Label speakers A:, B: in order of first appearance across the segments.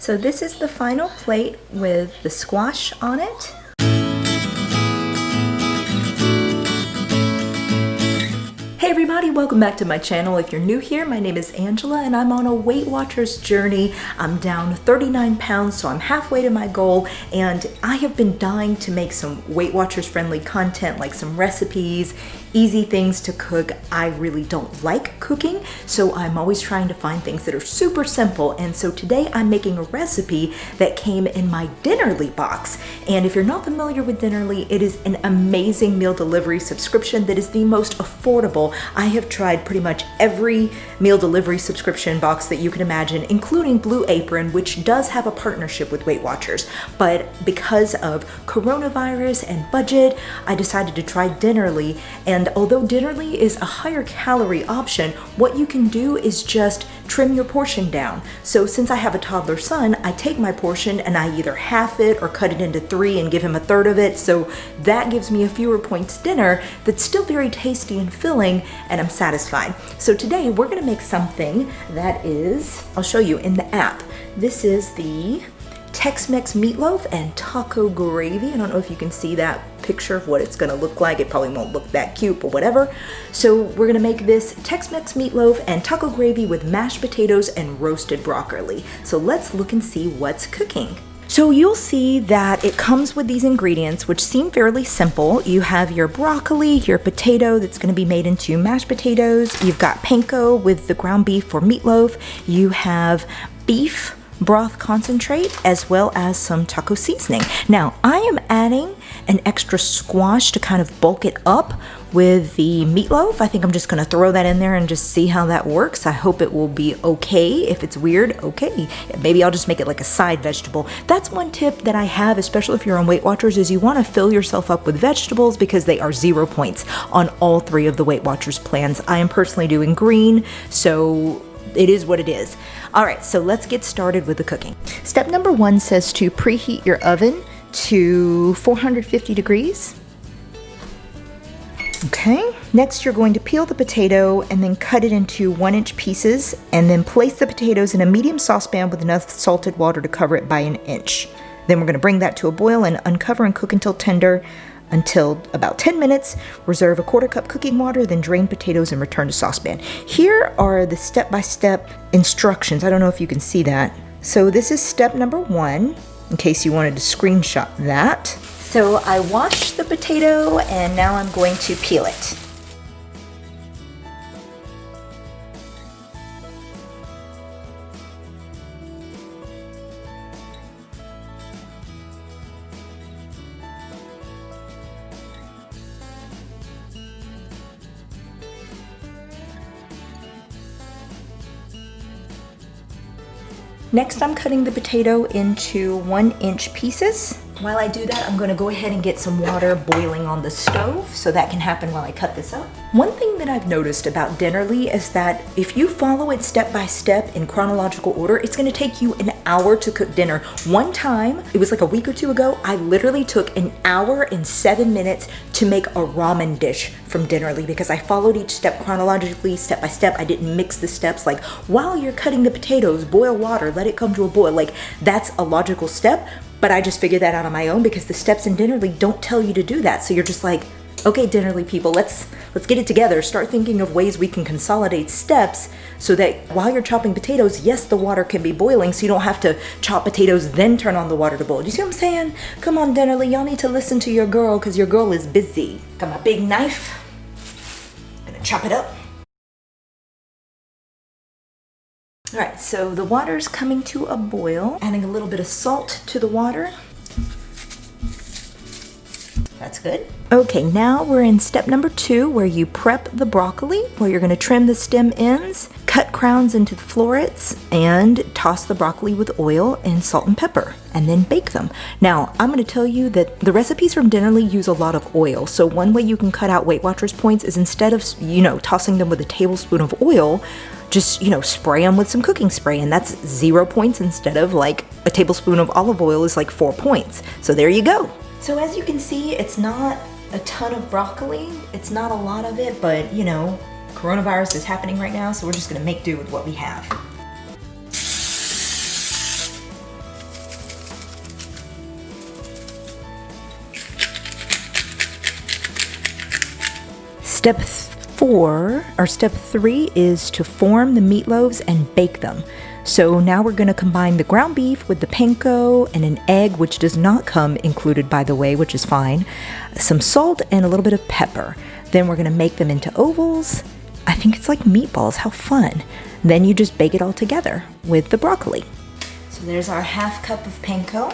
A: So this is the final plate with the squash on it. Hey everybody, welcome back to my channel. If you're new here, my name is Angela and I'm on a Weight Watchers journey. I'm down 39 pounds, so I'm halfway to my goal, and I have been dying to make some Weight Watchers friendly content, like some recipes, easy things to cook. I really don't like cooking, so I'm always trying to find things that are super simple. And so today I'm making a recipe that came in my Dinnerly box. And if you're not familiar with Dinnerly, it is an amazing meal delivery subscription that is the most affordable. I have tried pretty much every meal delivery subscription box that you can imagine, including Blue Apron, which does have a partnership with Weight Watchers. But because of coronavirus and budget, I decided to try Dinnerly. And although Dinnerly is a higher calorie option, what you can do is just trim your portion down. So since I have a toddler son, I take my portion and I either half it or cut it into 3 and give him a third of it. So that gives me a fewer points dinner that's still very tasty and filling, and I'm satisfied. So today we're gonna make something that is, I'll show you in the app. This is the Tex-Mex meatloaf and taco gravy. I don't know if you can see that picture of what it's gonna look like. It probably won't look that cute, but whatever. So we're gonna make this Tex-Mex meatloaf and taco gravy with mashed potatoes and roasted broccoli. So let's look and see what's cooking. So you'll see that it comes with these ingredients, which seem fairly simple. You have your broccoli, your potato that's gonna be made into mashed potatoes. You've got panko with the ground beef for meatloaf. You have beef broth concentrate, as well as some taco seasoning. Now, I am adding an extra squash to kind of bulk it up with the meatloaf. I think I'm just gonna throw that in there and just see how that works. I hope it will be okay. If it's weird, okay. Maybe I'll just make it like a side vegetable. That's one tip that I have, especially if you're on Weight Watchers, is you wanna fill yourself up with vegetables because they are 0 points on all 3 of the Weight Watchers plans. I am personally doing green, so it is what it is. All right, so let's get started with the cooking. Step number 1 says to preheat your oven to 450 degrees. Okay, next you're going to peel the potato and then cut it into 1-inch pieces, and then place the potatoes in a medium saucepan with enough salted water to cover it by 1 inch. Then we're gonna bring that to a boil and uncover and cook until tender, until about 10 minutes. Reserve a 1/4 cup cooking water, then drain potatoes and return to saucepan. Here are the step-by-step instructions. I don't know if you can see that. So this is step number 1, in case you wanted to screenshot that. So I washed the potato and now I'm going to peel it. Next, I'm cutting the potato into 1-inch pieces. While I do that, I'm gonna go ahead and get some water boiling on the stove, so that can happen while I cut this up. One thing that I've noticed about Dinnerly is that if you follow it step by step in chronological order, it's gonna take you an hour to cook dinner. One time, it was like a week or 2 ago, I literally took 1 hour and 7 minutes to make a ramen dish from Dinnerly because I followed each step chronologically, step by step. I didn't mix the steps, like while you're cutting the potatoes, boil water, let it come to a boil. Like that's a logical step, but I just figured that out on my own because the steps in Dinnerly don't tell you to do that. So you're just like, okay, Dinnerly people, let's get it together. Start thinking of ways we can consolidate steps so that while you're chopping potatoes, yes, the water can be boiling, so you don't have to chop potatoes then turn on the water to boil. Do you see what I'm saying? Come on, Dinnerly, y'all need to listen to your girl because your girl is busy. Got my big knife. Gonna chop it up. All right, so the water's coming to a boil. Adding a little bit of salt to the water. That's good. Okay, now we're in step number 2, where you prep the broccoli, where you're gonna trim the stem ends, cut crowns into the florets, and toss the broccoli with oil and salt and pepper, and then bake them. Now, I'm gonna tell you that the recipes from Dinnerly use a lot of oil, so one way you can cut out Weight Watchers points is instead of, tossing them with a tablespoon of oil, just, spray them with some cooking spray, and that's 0 points instead of like a tablespoon of olive oil is like 4 points. So there you go. So as you can see, it's not a ton of broccoli. It's not a lot of it, but coronavirus is happening right now, so we're just gonna make do with what we have. Step 3 is to form the meatloaves and bake them. So now we're going to combine the ground beef with the panko and an egg, which does not come included, by the way, which is fine, some salt and a little bit of pepper. Then we're going to make them into ovals. I think it's like meatballs. How fun. Then you just bake it all together with the broccoli. So there's our half cup of panko.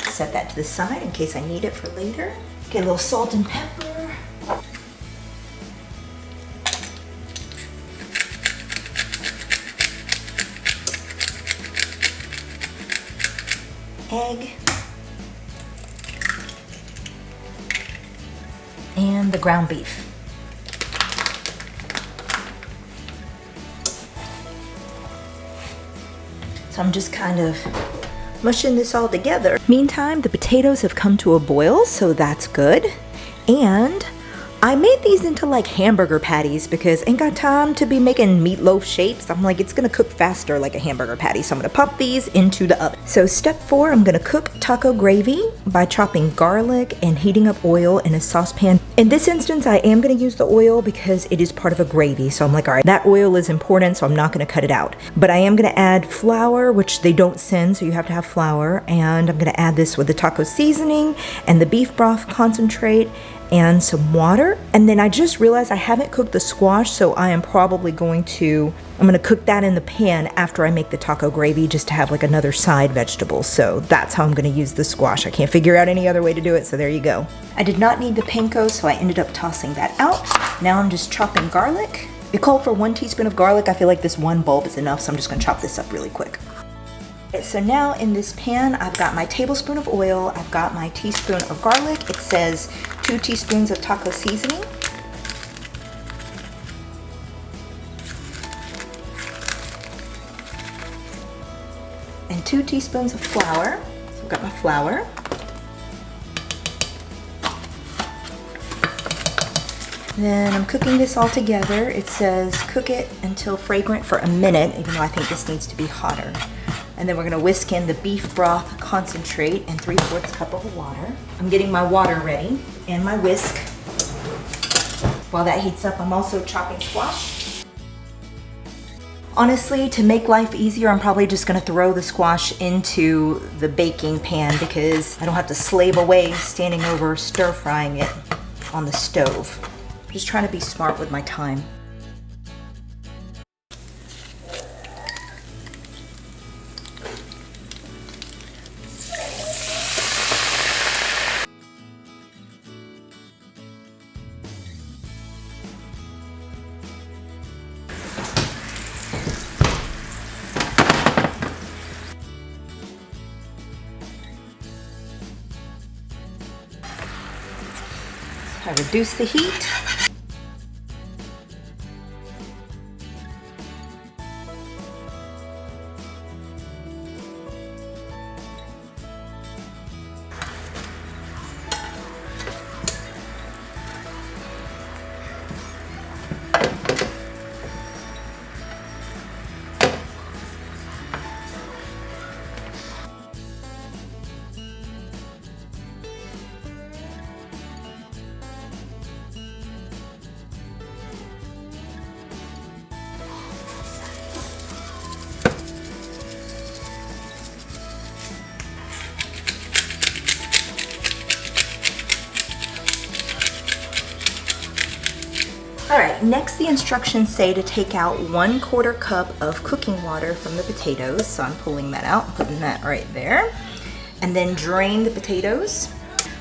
A: Set that to the side in case I need it for later. Get a little salt and pepper. Egg. And the ground beef. So I'm just kind of mushing this all together. Meantime, the potatoes have come to a boil, so that's good. And I made these into like hamburger patties because I ain't got time to be making meatloaf shapes. I'm like, it's gonna cook faster like a hamburger patty. So I'm gonna pop these into the oven. So step 4, I'm gonna cook taco gravy by chopping garlic and heating up oil in a saucepan. In this instance, I am gonna use the oil because it is part of a gravy. So I'm like, all right, that oil is important, so I'm not gonna cut it out. But I am gonna add flour, which they don't send, so you have to have flour. And I'm gonna add this with the taco seasoning and the beef broth concentrate and some water. And then I just realized I haven't cooked the squash, so I am probably I'm gonna cook that in the pan after I make the taco gravy just to have like another side vegetable. So that's how I'm gonna use the squash. I can't figure out any other way to do it, so there you go. I did not need the panko, so I ended up tossing that out. Now I'm just chopping garlic. It called for 1 teaspoon of garlic. I feel like this one bulb is enough, so I'm just gonna chop this up really quick. So now in this pan, I've got my tablespoon of oil, I've got my teaspoon of garlic. It says 2 teaspoons of taco seasoning. And 2 teaspoons of flour. So I've got my flour. Then I'm cooking this all together. It says cook it until fragrant for a minute, even though I think this needs to be hotter. And then we're gonna whisk in the beef broth concentrate and 3/4 cup of water. I'm getting my water ready and my whisk. While that heats up, I'm also chopping squash. Honestly, to make life easier, I'm probably just gonna throw the squash into the baking pan because I don't have to slave away standing over stir frying it on the stove. I'm just trying to be smart with my time. I reduce the heat. Alright, next the instructions say to take out 1/4 cup of cooking water from the potatoes. So I'm pulling that out, putting that right there. And then drain the potatoes.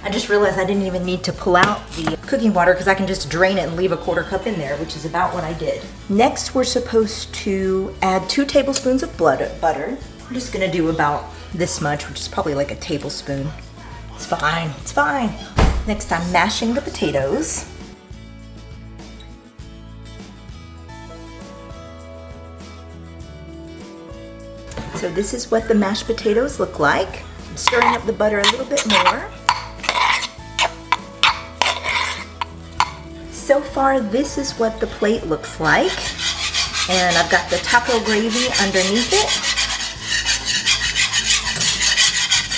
A: I just realized I didn't even need to pull out the cooking water because I can just drain it and leave 1/4 cup in there, which is about what I did. Next, we're supposed to add 2 tablespoons of butter. I'm just gonna do about this much, which is probably like a tablespoon. It's fine, it's fine. Next, I'm mashing the potatoes. So this is what the mashed potatoes look like. I'm stirring up the butter a little bit more. So far, this is what the plate looks like. And I've got the taco gravy underneath it.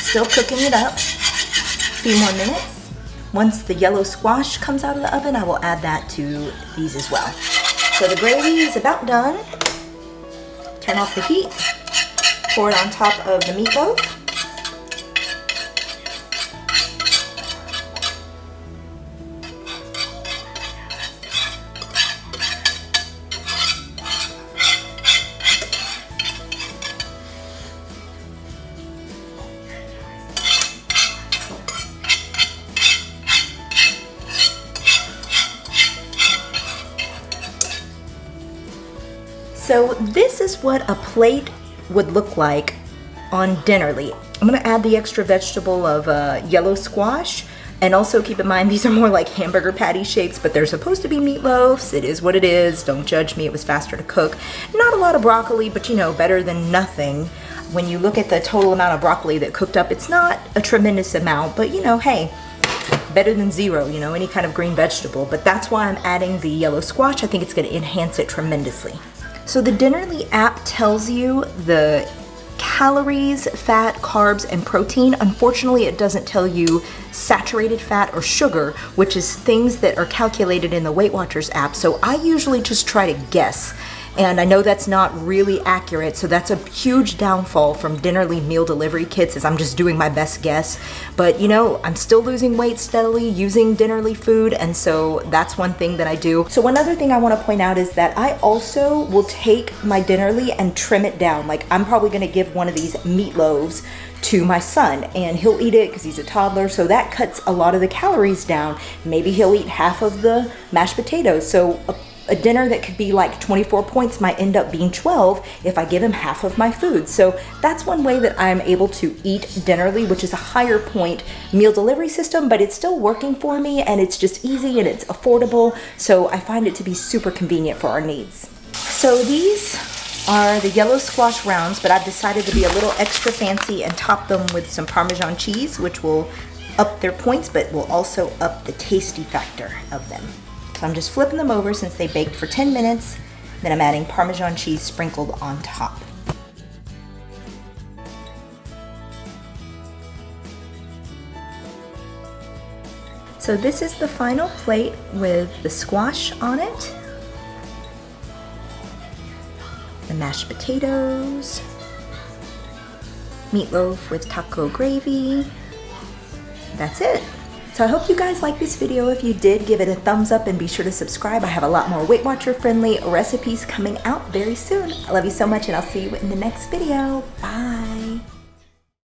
A: Still cooking it up. A few more minutes. once the yellow squash comes out of the oven, I will add that to these as well. So the gravy is about done. Turn off the heat, pour it on top of the meatloaf. So this is what a plate would look like on Dinnerly. I'm gonna add the extra vegetable of yellow squash, and also keep in mind these are more like hamburger patty shapes, but they're supposed to be meatloafs. It is what it is, don't judge me, it was faster to cook. Not a lot of broccoli, but you know, better than nothing. When you look at the total amount of broccoli that cooked up, it's not a tremendous amount, but you know, hey, better than zero, you know, any kind of green vegetable. But that's why I'm adding the yellow squash. I think it's gonna enhance it tremendously. So the Dinnerly app tells you the calories, fat, carbs, and protein. Unfortunately, it doesn't tell you saturated fat or sugar, which is things that are calculated in the Weight Watchers app. So I usually just try to guess. And I know that's not really accurate, so that's a huge downfall from Dinnerly meal delivery kits, is I'm just doing my best guess. But you know, I'm still losing weight steadily using Dinnerly food, and so that's one thing that I do. So one other thing I want to point out is that I also will take my Dinnerly and trim it down. Like, I'm probably going to give one of these meatloaves to my son, and he'll eat it because he's a toddler, so that cuts a lot of the calories down. Maybe he'll eat half of the mashed potatoes, so a dinner that could be like 24 points might end up being 12 if I give him half of my food. So that's one way that I'm able to eat Dinnerly, which is a higher point meal delivery system, but it's still working for me, and it's just easy and it's affordable. So I find it to be super convenient for our needs. So these are the yellow squash rounds, but I've decided to be a little extra fancy and top them with some Parmesan cheese, which will up their points, but will also up the tasty factor of them. So I'm just flipping them over since they baked for 10 minutes. Then I'm adding Parmesan cheese sprinkled on top. So this is the final plate with the squash on it, the mashed potatoes, meatloaf with taco gravy. That's it. So I hope you guys liked this video. If you did, give it a thumbs up and be sure to subscribe. I have a lot more Weight Watcher friendly recipes coming out very soon. I love you so much, and I'll see you in the next video. Bye.